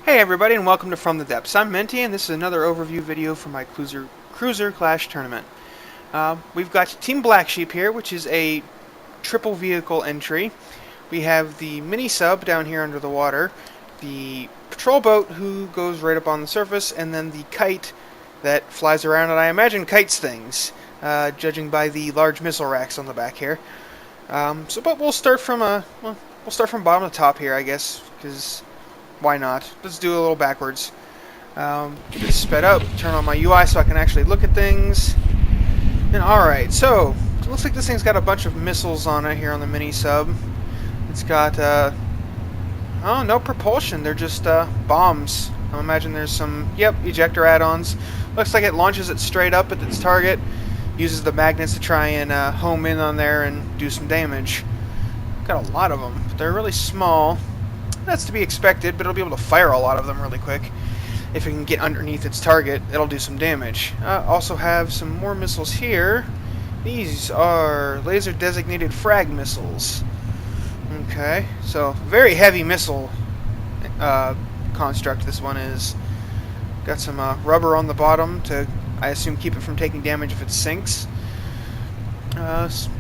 Hey everybody, and welcome to From the Depths. I'm Minty, and this is another overview video for my Cruiser Clash tournament. We've got Team Blacksheep here, which is a triple vehicle entry. We have the mini sub down here under the water, the patrol boat who goes right up on the surface, and then the kite that flies around, and I imagine kites things, judging by the large missile racks on the back here. But we'll start from bottom to top here, I guess, because why not? Let's do a little backwards. Get this sped up, turn on my UI so I can actually look at things. And alright, so it looks like this thing's got a bunch of missiles on it here on the mini sub. It's got, oh, no propulsion, they're just bombs. I imagine there's some, ejector add-ons. Looks like it launches it straight up at its target, uses the magnets to try and home in on there and do some damage. Got a lot of them, but they're really small. That's to be expected, but it'll be able to fire a lot of them really quick. If it can get underneath its target, it'll do some damage. Also have some more missiles here. These are laser-designated frag missiles. Okay, so very heavy missile construct this one is. Got some rubber on the bottom to, I assume, keep it from taking damage if it sinks.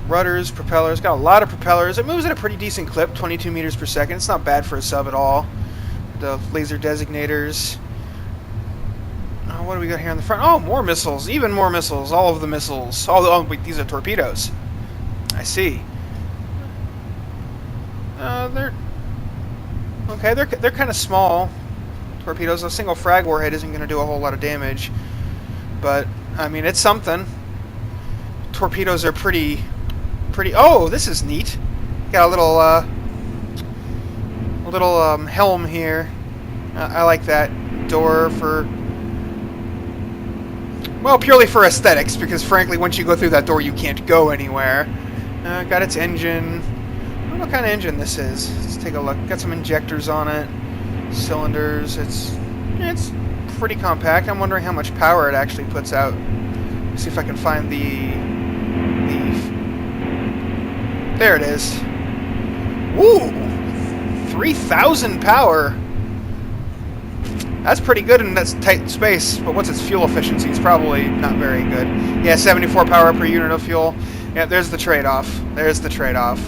Rudders, propellers, got a lot of propellers. It moves at a pretty decent clip, 22 meters per second. It's not bad for a sub at all. The laser designators. What do we got here on the front? Oh, more missiles, even more missiles, all of the missiles. Oh wait, these are torpedoes. I see. They're kind of small torpedoes. A single frag warhead isn't going to do a whole lot of damage, but I mean, it's something. Torpedoes are pretty. Oh, this is neat. Got a little helm here. I like that door for, well, purely for aesthetics, because frankly, once you go through that door, you can't go anywhere. Got its engine. I don't know what kind of engine this is. Let's take a look. Got some injectors on it. Cylinders. It's pretty compact. I'm wondering how much power it actually puts out. Let's see if I can find the. There it is. Woo! 3,000 power. That's pretty good in that tight space, but what's its fuel efficiency? It's probably not very good. Yeah, 74 power per unit of fuel. Yeah, there's the trade-off. There's the trade-off.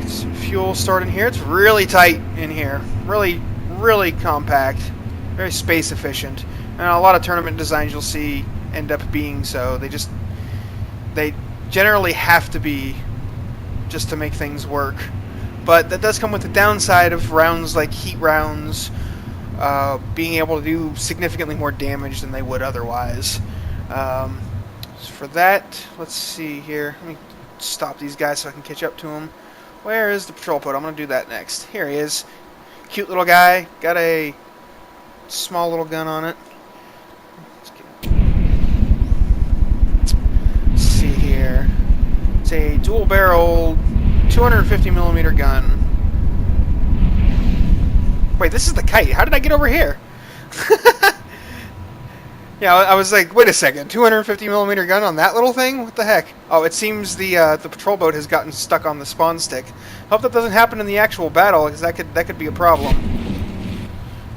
Some fuel stored in here. It's really tight in here. Really, really compact. Very space efficient. And a lot of tournament designs you'll see end up being so. They generally have to be just to make things work. But that does come with the downside of rounds like heat rounds being able to do significantly more damage than they would otherwise. For that, let's see here. Let me stop these guys so I can catch up to them. Where is the patrol boat? I'm going to do that next. Here he is. Cute little guy. Got a small little gun on it. It's a dual-barreled 250mm gun. Wait, this is the kite. How did I get over here? Yeah, I was like, wait a second, 250mm gun on that little thing? What the heck? Oh, it seems the patrol boat has gotten stuck on the spawn stick. Hope that doesn't happen in the actual battle, because that could be a problem.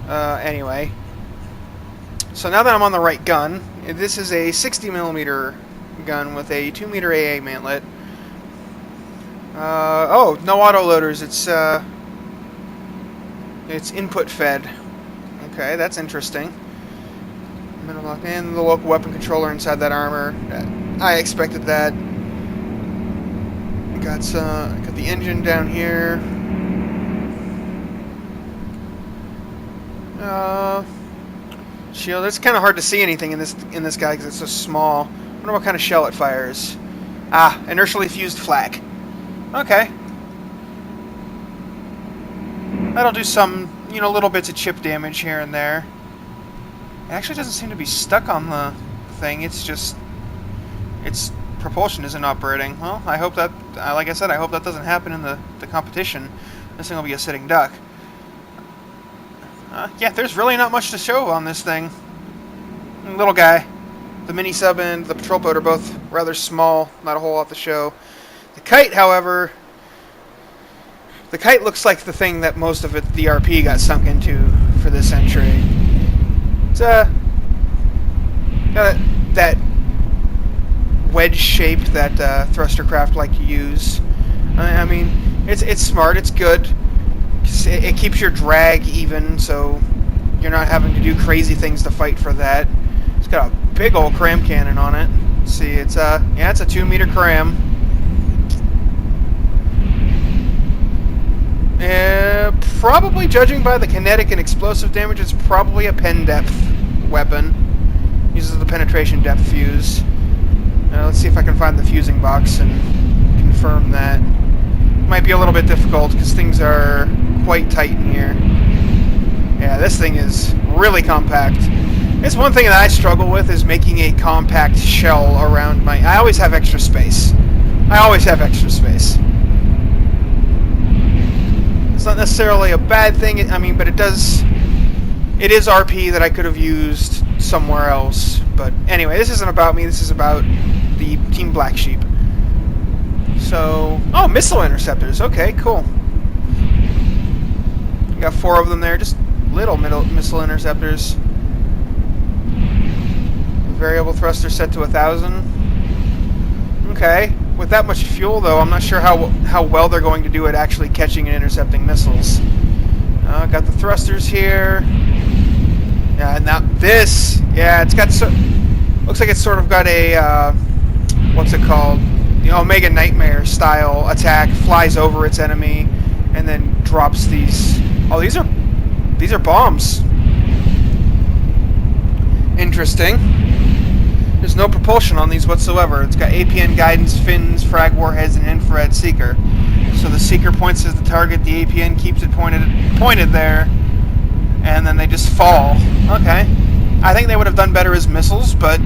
Anyway, so now that I'm on the right gun, this is a 60mm gun with a 2-meter AA mantlet. Oh, no autoloaders. It's input fed. Okay, that's interesting. Middle lock in the local weapon controller inside that armor. I expected that. Got the engine down here. Shield. It's kind of hard to see anything in this guy because it's so small. I wonder what kind of shell it fires. Ah, inertially fused flak. Okay. That'll do some, little bits of chip damage here and there. It actually doesn't seem to be stuck on the thing. It's just its propulsion isn't operating. Well, I hope that, like I said, I hope that doesn't happen in the competition. This thing will be a sitting duck. Yeah, there's really not much to show on this thing. Little guy. The mini sub and the patrol boat are both rather small, not a whole lot to show. The kite, however, The kite looks like the thing that most of the RP got sunk into for this entry. It's that wedge shape that thruster craft like to use. I mean, it's smart. It's good. It keeps your drag even, so you're not having to do crazy things to fight for that. It's got a big old cram cannon on it. Let's see, it's a 2-meter cram. Probably, judging by the kinetic and explosive damage, it's probably a pen depth weapon. Uses the penetration depth fuse. Let's see if I can find the fusing box and confirm that. Might be a little bit difficult because things are quite tight in here. Yeah, this thing is really compact. It's one thing that I struggle with, is making a compact shell around my... I always have extra space. It's not necessarily a bad thing, I mean, but it is RP that I could have used somewhere else. But anyway, this isn't about me, this is about the Team Blacksheep. So, oh, missile interceptors, okay, cool. You got 4 of them there, just little missile intercepters. Variable thruster set to 1,000. Okay. With that much fuel, though, I'm not sure how well they're going to do at actually catching and intercepting missiles. Got the thrusters here. Yeah, now this, yeah, it's got looks like it's sort of got a what's it called? The Omega Nightmare style attack. Flies over its enemy and then drops these. Oh, these are bombs. Interesting. There's no propulsion on these whatsoever. It's got APN guidance, fins, frag warheads, and infrared seeker. So the seeker points at the target, the APN keeps it pointed there, and then they just fall. Okay. I think they would have done better as missiles, but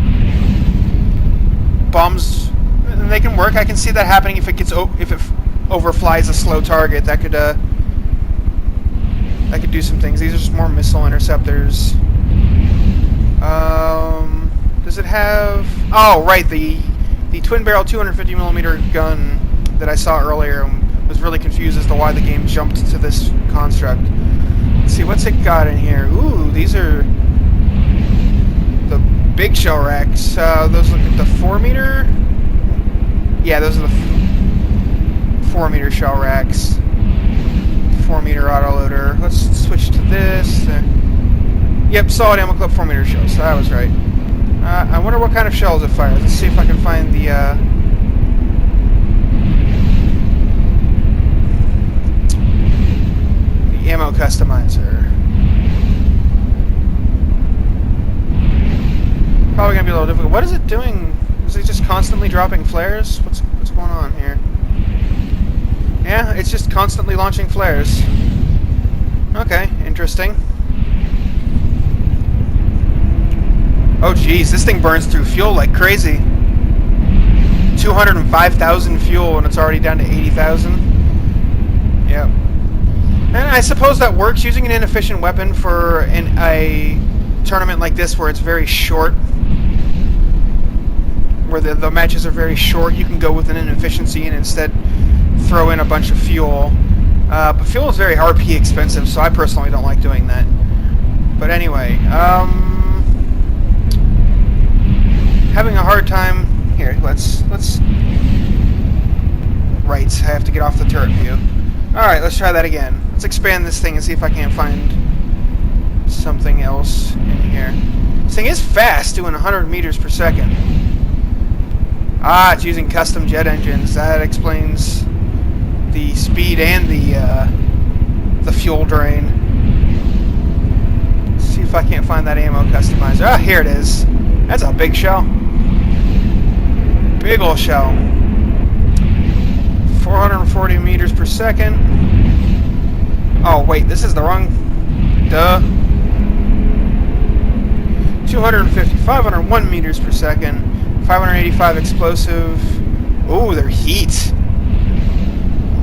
bombs, they can work. I can see that happening if it overflies a slow target. That could do some things. These are just more missile interceptors. Does it have... Oh, right, the twin-barrel 250mm gun that I saw earlier and was really confused as to why the game jumped to this construct. Let's see, what's it got in here? Ooh, these are the big shell racks. Those look at the 4-meter? Yeah, those are the 4-meter shell racks. 4-meter autoloader. Let's switch to this. Yep, solid ammo clip 4-meter shells, so I was right. I wonder what kind of shells it fires. Let's see if I can find the ammo customizer. Probably gonna be a little difficult. What is it doing? Is it just constantly dropping flares? What's going on here? Yeah, it's just constantly launching flares. Okay, interesting. Oh geez, this thing burns through fuel like crazy. 205,000 fuel and it's already down to 80,000. Yep. And I suppose that works, using an inefficient weapon for a tournament like this where it's very short, where the matches are very short. You can go with an inefficiency and instead throw in a bunch of fuel. But fuel is very RP expensive, so I personally don't like doing that. But anyway, having a hard time here. Let's right. I have to get off the turret view. All right, let's try that again. Let's expand this thing and see if I can't find something else in here. This thing is fast, doing 100 meters per second. Ah, it's using custom jet engines. That explains the speed and the fuel drain. Let's see if I can't find that ammo customizer. Ah, here it is. That's a big shell. Big ol' shell. 440 meters per second. Oh, wait, this is the wrong... Duh. 250, 501 meters per second. 585 explosive. Ooh, they're heat.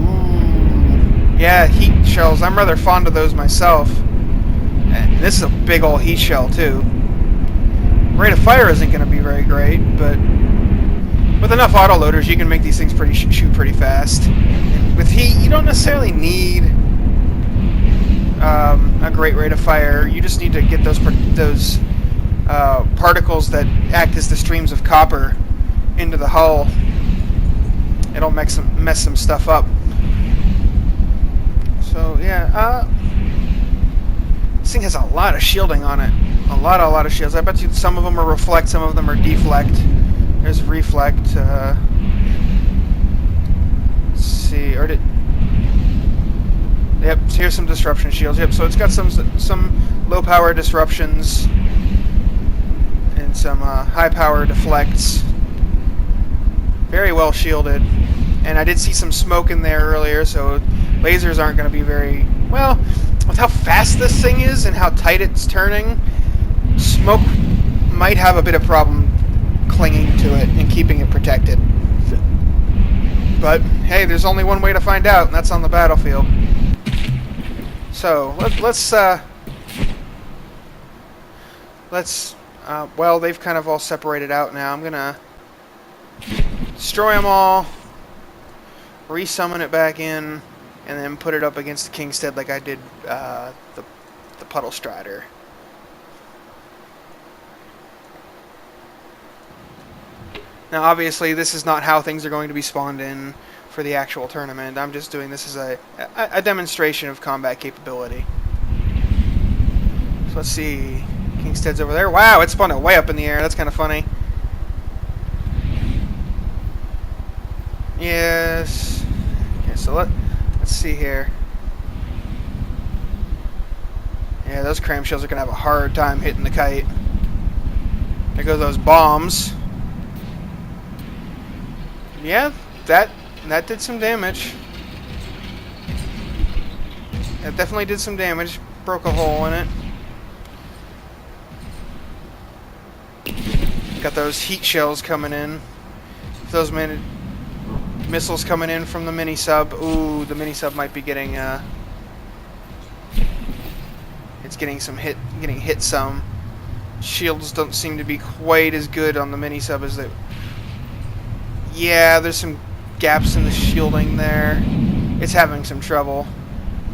Ooh. Yeah, heat shells. I'm rather fond of those myself. And this is a big ol' heat shell, too. Rate of fire isn't going to be very great, but with enough autoloaders, you can make these things shoot pretty fast. And with heat, you don't necessarily need a great rate of fire. You just need to get those particles that act as the streams of copper into the hull. It'll mess some stuff up. So yeah, this thing has a lot of shielding on it. A lot of shields. I bet you some of them are reflect, some of them are deflect. There's reflect. Let's see, or did? Yep. Here's some disruption shields. Yep. So it's got some low power disruptions and some high power deflects. Very well shielded. And I did see some smoke in there earlier, so lasers aren't going to be very well. With how fast this thing is and how tight it's turning, smoke might have a bit of problem clinging to it and keeping it protected. But hey, there's only one way to find out, and that's on the battlefield. So let's well, they've kind of all separated out now. I'm gonna destroy them all, resummon it back in, and then put it up against the Kingstead like I did the Puddle Strider. Now, obviously, this is not how things are going to be spawned in for the actual tournament. I'm just doing this as a demonstration of combat capability. So let's see. Kingstead's over there. Wow, it spawned it way up in the air. That's kind of funny. Yes. Okay, so let's see here. Yeah, those cram shells are going to have a hard time hitting the kite. There go those bombs. Yeah, that did some damage. That definitely did some damage. Broke a hole in it. Got those heat shells coming in. Those missiles coming in from the mini sub. Ooh, the mini sub might be getting it's getting hit some. Shields don't seem to be quite as good on the mini sub as they. Yeah, there's some gaps in the shielding there. It's having some trouble.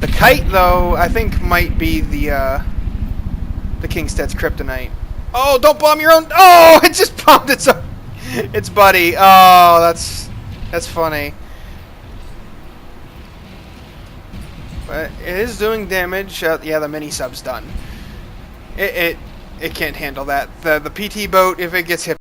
The kite, though, I think might be the Kingstead's kryptonite. Oh, don't bomb your own. Oh, it just bombed its buddy. Oh, that's funny. But it is doing damage. Yeah, the mini sub's done. It can't handle that. The PT boat, if it gets hit.